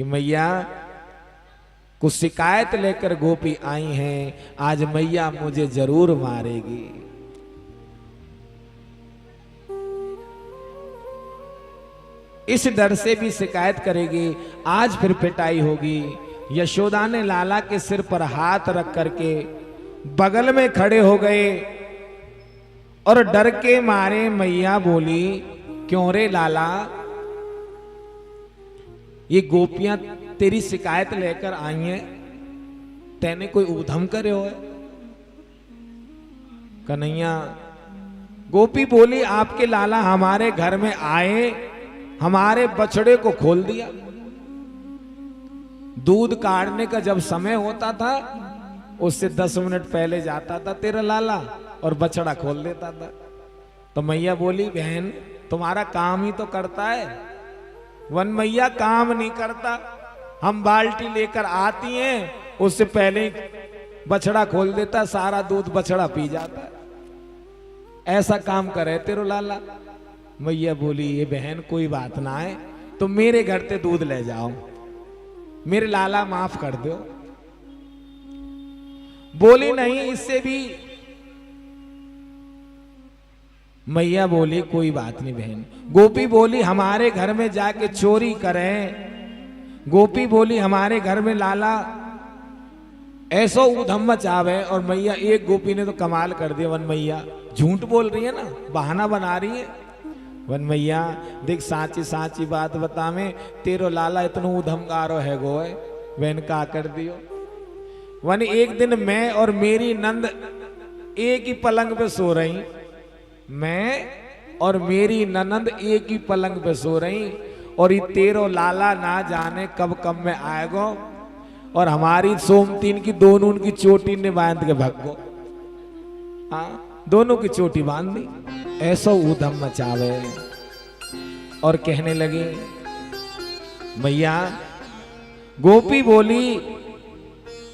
कि मैया कुछ शिकायत लेकर गोपी आई हैं, आज मैया मुझे जरूर मारेगी। इस डर से भी शिकायत करेगी, आज फिर पिटाई होगी। यशोदा ने लाला के सिर पर हाथ रख करके बगल में खड़े हो गए और डर के मारे मैया बोली, क्यों रे लाला, ये गोपियां तेरी शिकायत लेकर आई हैं, तैने कोई उधम करे हो? कन्हैया, गोपी बोली, आपके लाला हमारे घर में आए, हमारे बछड़े को खोल दिया। दूध काढ़ने का जब समय होता था उससे 10 मिनट पहले जाता था तेरा लाला और बछड़ा खोल देता था। तो मैया बोली, बहन तुम्हारा काम ही तो करता है, वन मैया काम नहीं करता। हम बाल्टी लेकर आती हैं, उससे पहले ही बछड़ा खोल देता, सारा दूध बछड़ा पी जाता है। ऐसा काम करे तेरो लाला। मैया बोली, ये बहन कोई बात ना है, तुम मेरे घर से दूध ले जाओ, मेरे लाला माफ कर दो। बोली नहीं, इससे भी मैया बोली, कोई बात नहीं बहन। गोपी बोली, हमारे घर में जाके चोरी करें। गोपी बोली, हमारे घर में लाला ऐसो उधम मचावे। और मैया, एक गोपी ने तो कमाल कर दिया, वन मैया झूठ बोल रही है ना, बहाना बना रही है। वन मैया देख, साची साची बात बतावे, तेरो लाला इतनो उधमगारो है गोए, वैन का कर दियो। वन एक दिन मैं और मेरी नंद एक ही पलंग पे सो रही, मैं और मेरी ननंद एक ही पलंग पे सो रही, और ये तेरो लाला ना जाने कब कब में आएगो और हमारी सोमतीन की दोनों उनकी चोटी ने बांध के भगो। हाँ, दोनों की चोटी बांध दी, ऐसा ऊधम मचावे। और कहने लगे, मैया, गोपी बोली,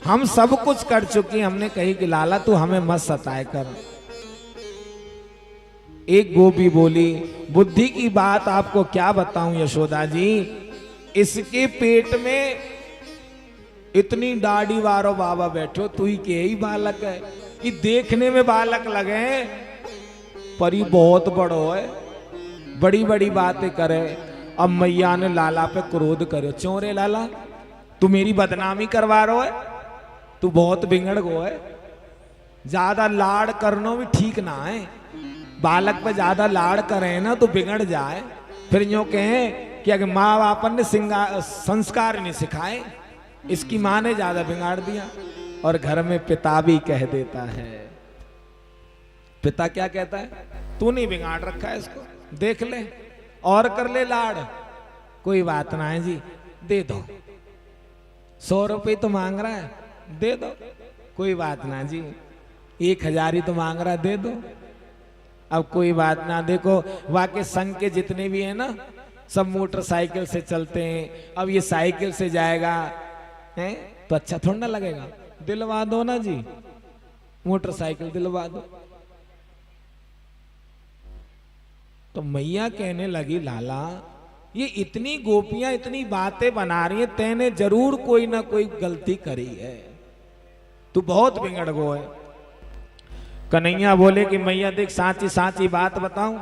हम सब कुछ कर चुकी, हमने कही कि लाला तू हमें मत सताए कर। एक गोपी बोली, बुद्धि की बात आपको क्या बताऊं यशोदा जी, इसके पेट में इतनी दाढ़ी वारो बाबा बैठो, तू ही के ही बालक है, कि देखने में बालक लगे पर ही बहुत बड़ो है, बड़ी बड़ी बातें करे। अब मैया ने लाला पे क्रोध करो, चोरे लाला तू मेरी बदनामी करवा रहा है, तू बहुत बिगड़ गो है, ज्यादा लाड़ करना भी ठीक ना है, बालक पे ज्यादा लाड़ करें ना तो बिगड़ जाए। फिर यूं कहें कि अगर माँ बाप ने संस्कार नहीं सिखाए, इसकी माँ ने ज्यादा बिगाड़ दिया। और घर में पिता भी कह देता है, पिता क्या कहता है, तू नहीं बिगाड़ रखा है इसको, देख ले और कर ले लाड़। कोई बात ना है जी, दे दो, 100 रुपये तो मांग रहा है, दे दो, कोई बात ना जी, 1000 ही तो मांग रहा है, दे दो। अब कोई बात ना, देखो वाके संघ के जितने भी हैं ना, सब मोटरसाइकिल से चलते हैं, अब ये साइकिल से जाएगा हैं तो अच्छा थोड़ा ना लगेगा, दिलवा दो ना जी, मोटरसाइकिल दिलवा दो। तो मैया कहने लगी, लाला ये इतनी गोपियां इतनी बातें बना रही हैं, तेने जरूर कोई ना कोई गलती करी है, तू बहुत बिगड़ गो है। कन्हैया बोले कि मैया देख, साची साची बात बताऊं,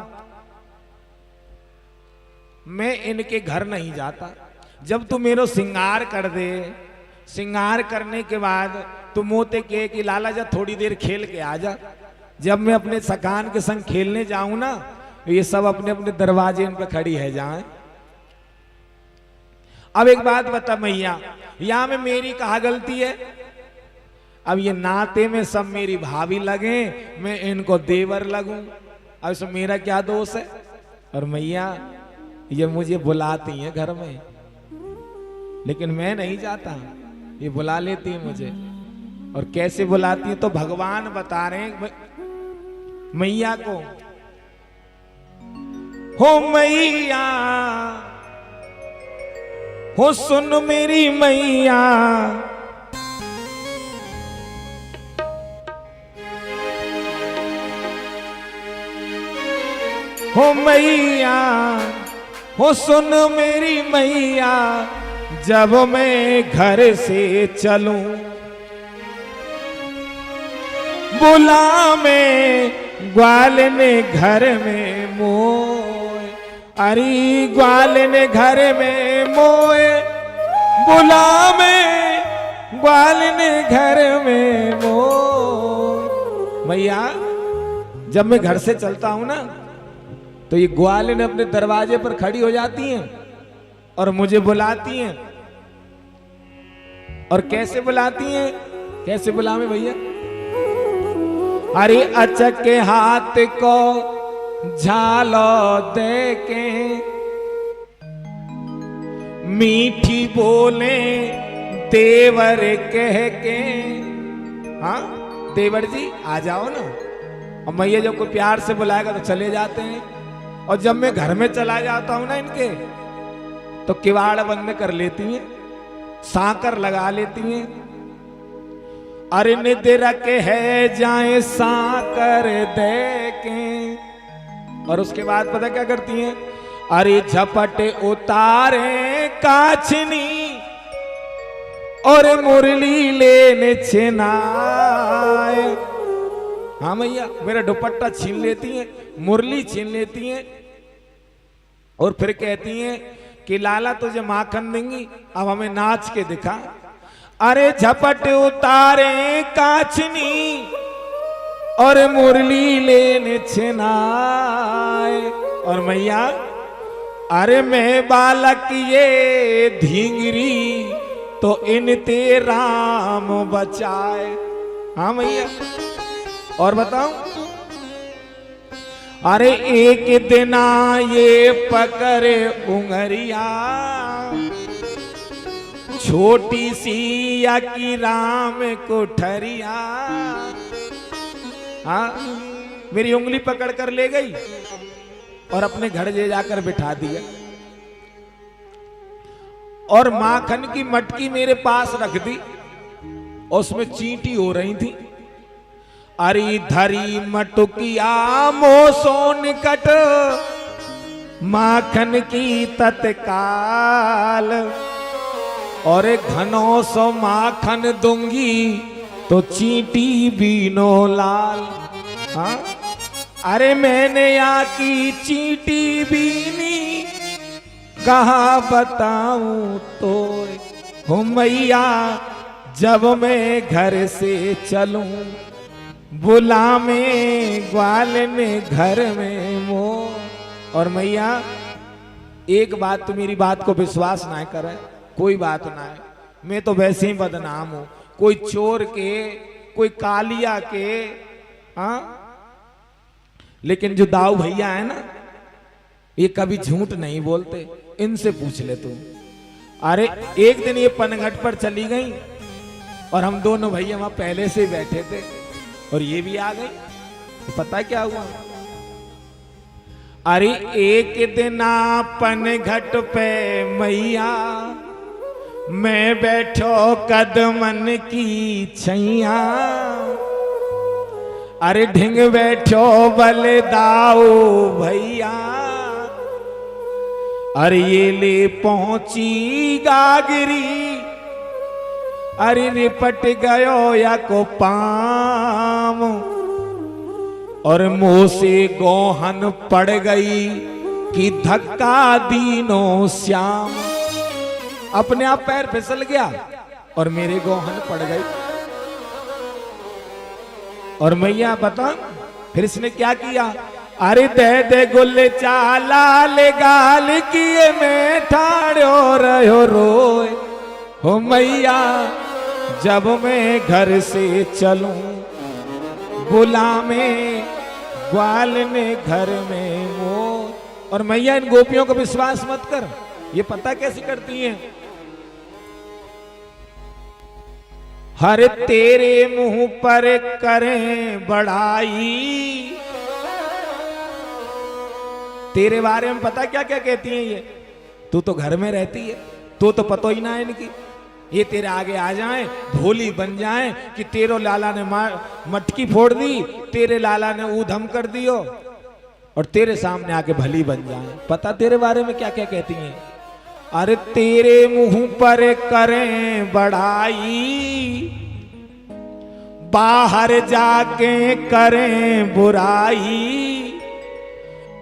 मैं इनके घर नहीं जाता, जब तू मेरो श्रृंगार कर दे, श्रृंगार करने के बाद तू मोते के कि लाला जा थोड़ी देर खेल के आ जा, जब मैं अपने सकान के संग खेलने जाऊं ना, ये सब अपने अपने दरवाजे इन पे खड़ी है जाए। अब एक बात बता मैया, यहां में मेरी कहा गलती है? अब ये नाते में सब मेरी भाभी लगे, मैं इनको देवर लगूं, अब इसमें मेरा क्या दोष है? और मैया ये मुझे बुलाती हैं घर में, लेकिन मैं नहीं जाता, ये बुला लेती है मुझे। और कैसे बुलाती है तो भगवान बता रहे हैं मैया को, हो मैया हो सुन मेरी मैया, हो मैया हो सुन मेरी मैया, जब मैं घर से चलूं, बुला में ग्वाल ने घर में मोए, अरे ग्वाल ने घर में मोए, बुला में ग्वाल ने घर में मोए। भैया जब मैं घर से चलता हूं ना तो ये ग्वाल ने अपने दरवाजे पर खड़ी हो जाती हैं और मुझे बुलाती हैं। और कैसे बुलाती हैं, कैसे बुलावे भैया? अरे अचक के हाथ को झालो दे के, मीठी बोले देवर कह के। हाँ देवर जी आ जाओ ना। और मैया जब कोई प्यार से बुलाएगा तो चले जाते हैं। और जब मैं घर में चला जाता हूं ना इनके, तो किवाड़ बंद कर लेती हैं, सांकर लगा लेती हैं। अरे निद्र रखे है जाए सांकर दे के। और उसके बाद पता क्या करती हैं? अरे झपटे उतारे काछनी और मुरली लेने छिनाए। हाँ भैया मेरा दुपट्टा छीन लेती हैं, मुरली छीन लेती हैं और फिर कहती हैं कि लाला तुझे माखन देंगी, अब हमें नाच के दिखा। अरे झपट उतारे काछनी और मुरली लेने छिनाए। और मैया अरे मैं बालक ये धींगरी तो इन ते राम बचाए। हाँ भैया और बताऊं? अरे एक दिना ये पकड़े उंगरिया, छोटी सी या की राम कोठरिया। हाँ मेरी उंगली पकड़ कर ले गई और अपने घर ले जाकर बिठा दिया। और माखन की मटकी मेरे पास रख दी, उसमें चींटी हो रही थी। अरे धरी मटुकिया मोसो निकट, माखन की तत्काल। और घनो सो माखन दूंगी तो चींटी बीनो लाल। हाँ अरे मैंने आकी चींटी बीनी, कहा बताऊं तो हो मैया जब मैं घर से चलूं, बुला में ग्वाल ने घर में मोह। और मैया एक बात तो मेरी बात को विश्वास ना करे, कोई बात ना है, मैं तो वैसे ही बदनाम हूं, कोई चोर के कोई कालिया के। हाँ लेकिन जो दाऊ भैया है ना ये कभी झूठ नहीं बोलते, इनसे पूछ ले तू। अरे एक दिन ये पनघट पर चली गई और हम दोनों भैया वहां पहले से बैठे थे और ये भी आ गई। तो पता क्या हुआ? अरे एक दिन पनघट पे मैया, मैं बैठो कदमन की छैया। अरे ढिंग बैठो बल दाऊ भैया, अरे ये ले पहुंची गागरी। अरे रिपट गयो या को पाम और मुंह से गोहन पड़ गई कि धक्का दीनो श्याम। अपने आप पैर फिसल गया और मेरे गोहन पड़ गई। और मैया बता फिर इसने क्या किया? अरे दे दे गुल चाला ले गाल किए मैं ठाड़ो रहो रोए। हो मैया जब मैं घर से चलूं, बुला में ग्वाल ने घर में मोह। और मैया इन गोपियों को विश्वास मत कर, ये पता कैसे करती हैं? हर तेरे मुंह पर करें बढ़ाई, तेरे बारे में पता क्या क्या कहती हैं ये? तू तो घर में रहती है, तू तो पतो ही ना है इनकी। ये तेरे आगे आ जाएं, भोली बन जाएं कि तेरो लाला ने मटकी फोड़ दी, तेरे लाला ने ऊधम कर दियो और तेरे सामने आके भली बन जाएं। पता तेरे बारे में क्या क्या कहती हैं? अरे तेरे मुंह पर करें बढ़ाई, बाहर जाके करें बुराई,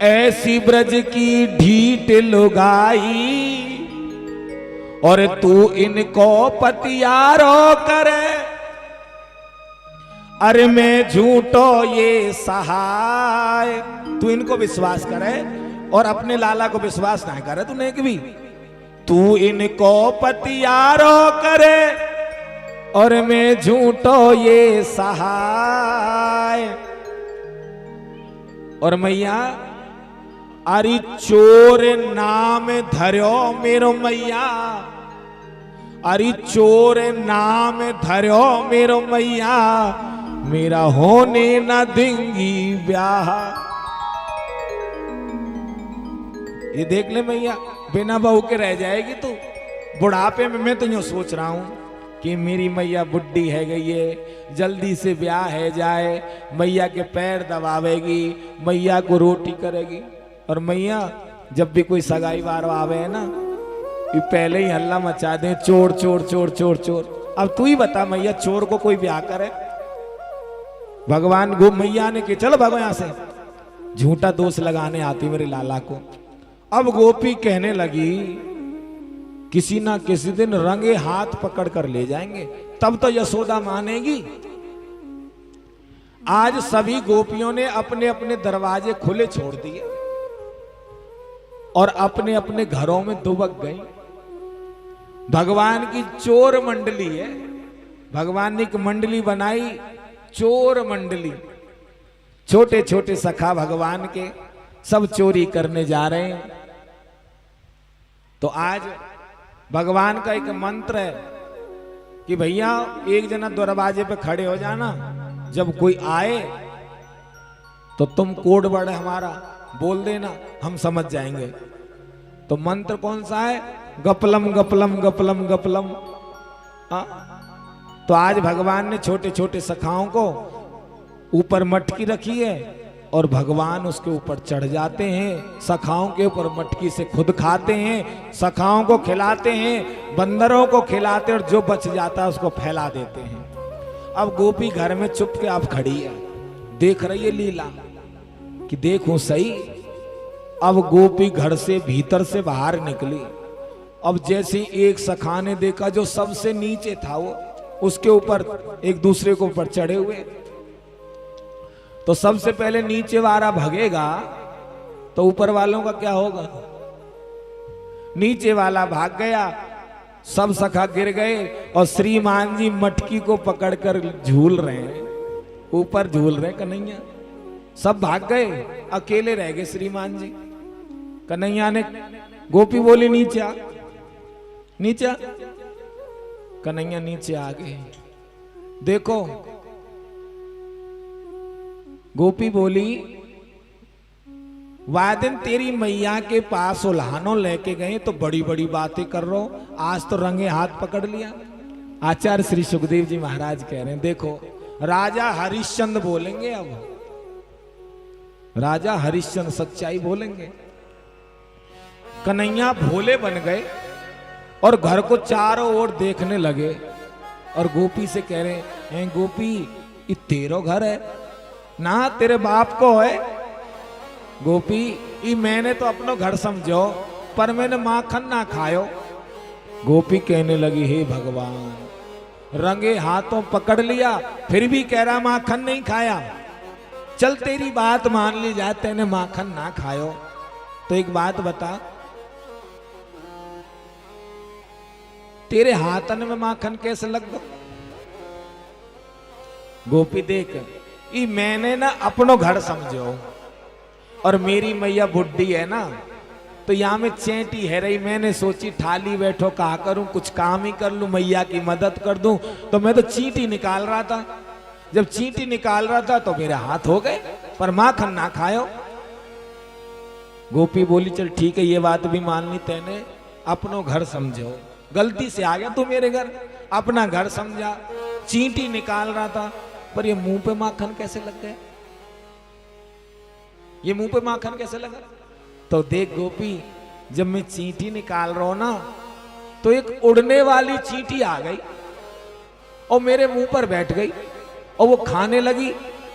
ऐसी ब्रज की ढीठ लुगाई, और तू इनको पतियारो करे, अरे मैं झूठो ये सहाय। तू इनको विश्वास करे और अपने लाला को विश्वास ना करे तूने भी। तू इनको पतियारो करे और मैं झूठो ये सहाय। और मैया अरे चोर नाम धर्यो मेरो मैया, अरे चोर नाम धर्यो मेरो मैया, मेरा होने न देंगी ब्याह। ये देख ले मैया, बिना बहू के रह जाएगी तू बुढ़ापे में। मैं तो यूं सोच रहा हूं कि मेरी मैया बुढ़ी है गई है, जल्दी से ब्याह है जाए, मैया के पैर दबावेगी, मैया को रोटी करेगी। और मैया जब भी कोई सगाई वार आवे है ना, ये पहले ही हल्ला मचा दे, चोर चोर चोर चोर चोर। अब तू ही बता मैया, चोर को कोई ब्याह करे? भगवान गो मैया ने कि चलो भगवान यहां से, झूठा दोष लगाने आती मेरे लाला को। अब गोपी कहने लगी किसी ना किसी दिन रंगे हाथ पकड़ कर ले जाएंगे, तब तो यशोदा मानेगी। आज सभी गोपियों ने अपने अपने दरवाजे खुले छोड़ दिए और अपने अपने घरों में दुबक गई। भगवान की चोर मंडली है, भगवान ने एक मंडली बनाई, चोर मंडली। छोटे छोटे सखा भगवान के सब चोरी करने जा रहे हैं। तो आज भगवान का एक मंत्र है कि भैया एक जना दरवाजे पे खड़े हो जाना, जब कोई आए तो तुम कोड वर्ड हमारा बोल देना, हम समझ जाएंगे। तो मंत्र कौन सा है? गपलम गपलम गपलम गपलम। तो आज भगवान ने छोटे छोटे सखाओं को ऊपर मटकी रखी है और भगवान उसके ऊपर चढ़ जाते हैं, सखाओं के ऊपर मटकी से खुद खाते हैं, सखाओं को खिलाते हैं, बंदरों को खिलाते और जो बच जाता है उसको फैला देते हैं। अब गोपी घर में चुप के आप खड़ी है, देख रही है लीला कि देखूं सही। अब गोपी घर से भीतर से बाहर निकली। अब जैसे एक सखा ने देखा जो सबसे नीचे था, वो उसके ऊपर एक दूसरे को ऊपर चढ़े हुए, तो सबसे पहले नीचे वाला भगेगा तो ऊपर वालों का क्या होगा? नीचे वाला भाग गया, सब सखा गिर गए और श्रीमान जी मटकी को पकड़कर झूल रहे हैं, ऊपर झूल रहे कन्हैया। सब भाग गए, अकेले रह गए श्रीमान जी। कन्हैया ने, गोपी बोली नीचे आ, नीचे आ। कन्हैया नीचे आ गए। देखो गोपी बोली, वह दिन तेरी मैया के पास उल्हानों लेके गए तो बड़ी बड़ी बातें कर रहे हो, आज तो रंगे हाथ पकड़ लिया। आचार्य श्री सुखदेव जी महाराज कह रहे हैं, देखो राजा हरिश्चंद्र बोलेंगे, अब राजा हरिश्चंद्र सच्चाई बोलेंगे। कन्हैया भोले बन गए और घर को चारों ओर देखने लगे और गोपी से कह रहे हैं, गोपी ये तेरो घर है ना, तेरे बाप को है? गोपी ये मैंने तो अपनो घर समझो, पर मैंने माखन ना खायो। गोपी कहने लगी, हे भगवान, रंगे हाथों पकड़ लिया फिर भी कह रहा माखन नहीं खाया। चल तेरी बात मान ली जाए, तेने माखन ना खायो तो एक बात बता, तेरे हाथन में माखन कैसे लग गो? गोपी देख, ये मैंने ना अपनो घर समझो और मेरी मैया बुढ़ी है ना, तो यहाँ में चेंटी है रही। मैंने सोची थाली बैठो कहा करूं, कुछ काम ही कर लूं, मैया की मदद कर दूं। तो मैं तो चींटी निकाल रहा था, जब चींटी निकाल रहा था तो मेरे हाथ हो गए, पर माखन ना खायो। गोपी बोली, चल ठीक है, ये बात भी मान ली तैने, अपनो घर समझो। गलती से आ गया तू मेरे घर, अपना घर समझा। चींटी निकाल रहा था, पर ये मुंह पे माखन कैसे लग गया? ये मुंह पे माखन कैसे लगा? तो देख गोपी, जब मैं चींटी निकाल रहा हूं ना तो एक उड़ने वाली चींटी आ गई और मेरे मुंह पर बैठ गई और वो खाने लगी।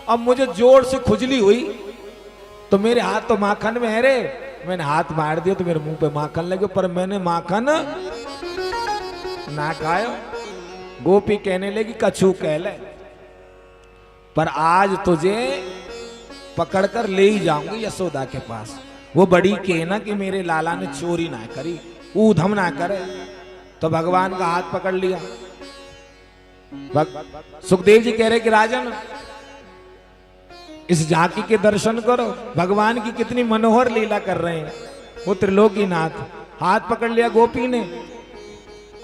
अब मुझे जोर से खुजली हुई तो मेरे हाथ तो माखन में है रे, मैंने हाथ मार दिया तो मेरे मुंह पे माखन लगे, पर मैंने माखन ना खाया। गोपी कहने लगी कछू कह ले, पर आज तुझे पकड़कर ले ही जाऊंगी यशोदा के पास। वो बड़ी कहना कि मेरे लाला ने चोरी ना करी, ऊधम ना करे। तो भगवान का हाथ पकड़ लिया। सुखदेव जी कह रहे कि राजन इस झांकी के दर्शन करो, भगवान की कितनी मनोहर लीला कर रहे हैं वो त्रिलोकीनाथ। हाथ पकड़ लिया गोपी ने,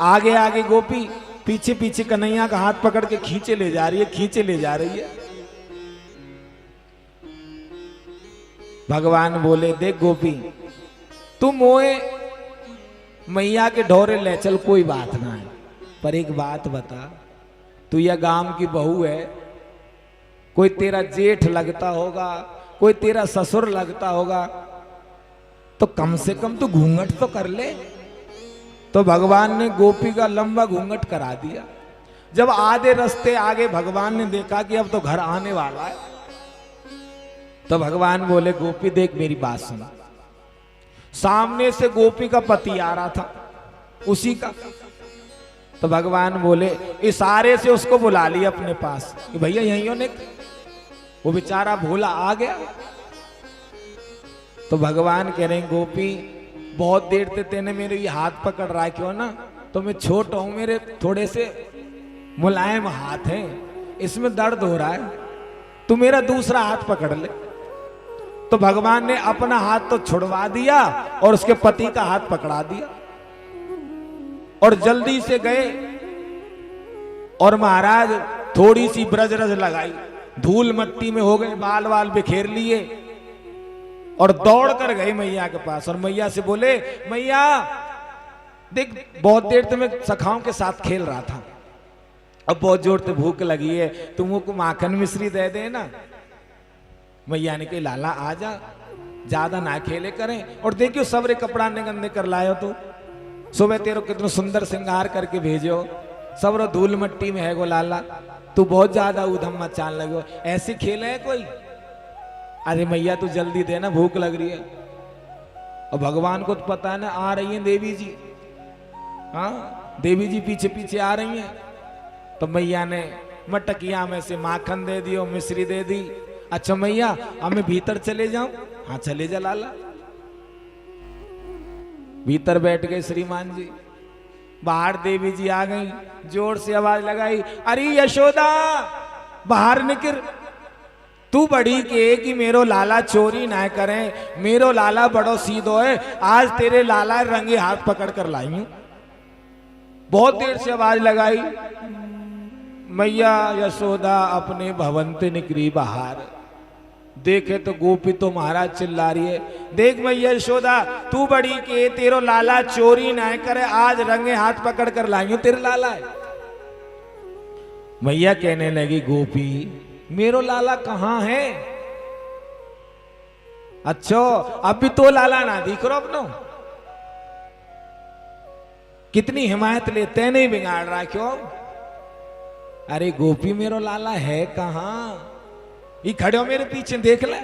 आगे आगे गोपी, पीछे पीछे कन्हैया का हाथ पकड़ के खींचे ले जा रही है, खींचे ले जा रही है। भगवान बोले देख गोपी, तू मोए मैया के ढोरे ले चल, कोई बात ना है, पर एक बात बता, तू यह गांव की बहू है, कोई तेरा जेठ लगता होगा, कोई तेरा ससुर लगता होगा, तो कम से कम तू घूंघट तो कर ले। तो भगवान ने गोपी का लंबा घूंघट करा दिया। जब आधे रास्ते आगे भगवान ने देखा कि अब तो घर आने वाला है, तो भगवान बोले गोपी देख मेरी बात सुन। सामने से गोपी का पति आ रहा था, उसी का। तो भगवान बोले इशारे से उसको बुला लिया अपने पास कि भैया यहीं हो। वो बेचारा भोला आ गया। तो भगवान कह रहे गोपी बहुत देर से तेने मेरे ये हाथ पकड़ रहा है, क्यों ना, तो मैं छोटा हूं, मेरे थोड़े से मुलायम हाथ हैं, इसमें दर्द हो रहा है, तू मेरा दूसरा हाथ पकड़ ले। तो भगवान ने अपना हाथ तो छुड़वा दिया और उसके पति का हाथ पकड़ा दिया और जल्दी से गए। और महाराज थोड़ी सी ब्रज रज लगाई, धूल मट्टी में हो गए, बाल वाल बिखेर लिए और दौड़ कर गए मैया के पास। और मैया से बोले मैया देख बहुत देर से मैं सखाओं के साथ खेल रहा था, अब बहुत जोर से भूख लगी है, तुम को माखन मिश्री दे दे ना। मैया ने कही लाला आजा, ज्यादा ना खेले करें, और देखियो सबरे कपड़ा ने गंदे कर लायो, तो सुबह तेरे कितना सुंदर श्रृंगार करके भेजो, सबरो धूल मट्टी में है गो लाला, तू बहुत ज्यादा उधम मचान लगो, ऐसे खेले है कोई। अरे मैया तू जल्दी देना, भूख लग रही है। और भगवान को तो पता है ना आ रही है देवी जी, हाँ देवी जी पीछे पीछे आ रही हैं। तो मैया ने मटकिया में से माखन दे दी और मिश्री दे दी। अच्छा मैया अब मैं भीतर चले जाऊं? हाँ चले जा लाला। भीतर बैठ गए श्रीमान जी। बाहर देवी जी आ गई, जोर से आवाज लगाई, अरे यशोदा बाहर निकल, तू बड़ी के कि मेरो लाला चोरी ना करे, मेरो लाला बड़ो सीधो है, आज तेरे लाला रंगे हाथ पकड़ कर लाई हूं। बहुत देर से आवाज लगाई, मैया यशोदा अपने भवन से निकली बाहर। देखे तो गोपी तो महाराज चिल्ला रही है, देख मैया यशोदा तू बड़ी के तेरो लाला चोरी ना करे, आज रंगे हाथ पकड़ कर लाई हूं, तेरे लाला है। मैया कहने लगी गोपी मेरो लाला कहां है? अच्छा अब भी तो लाला ना दिख रहा अपनो, कितनी हिमायत लेते नहीं बिगाड़ रहा क्यों? अरे गोपी मेरो लाला है कहां? ये खड़े हो मेरे पीछे, देख ले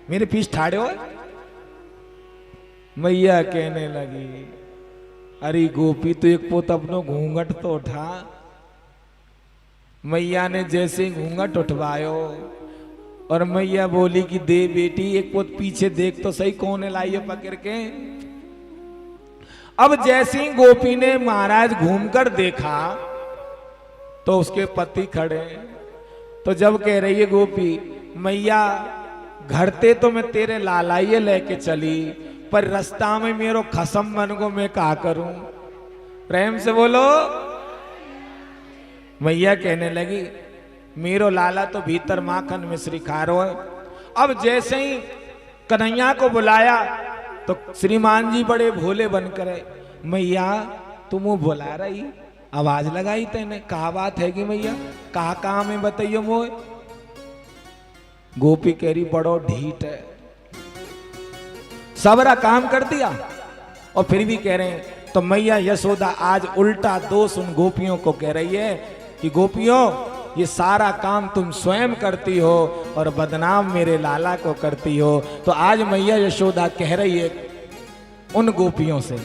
मेरे पीछे ठाड़े हो। मैया कहने लगी अरे गोपी तो एक पोत अपनो घूंघट तो उठा। मैया ने जैसे घूंघट उठवायो और मैया बोली कि दे बेटी एक पोत पीछे देख तो सही कौन है लाई है पकड़ के। अब जैसे ही गोपी ने महाराज घूमकर देखा तो उसके पति खड़े। तो जब कह रही है गोपी मैया घरते तो मैं तेरे लालाइये लेके चली, पर रास्ता में मेरो खसम मन को मैं क्या करूं? प्रेम से बोलो। मैया कहने लगी मेरो लाला तो भीतर माखन मिश्री खा रहा है। अब जैसे ही कन्हैया को बुलाया तो श्रीमान जी बड़े भोले बनकर मैया तुम बुला रही, आवाज लगाई तेने, कहा बात है कि मैया कहा काम है बताइयो मोए। गोपी कह रही बड़ो ढीठ है, सबरा काम कर दिया, और फिर भी कह रहे हैं। तो मैया यशोदा आज उल्टा दोष उन गोपियों को कह रही है कि गोपियों, ये सारा काम तुम स्वयं करती हो और बदनाम मेरे लाला को करती हो। तो आज मैया यशोदा कह रही है उन गोपियों से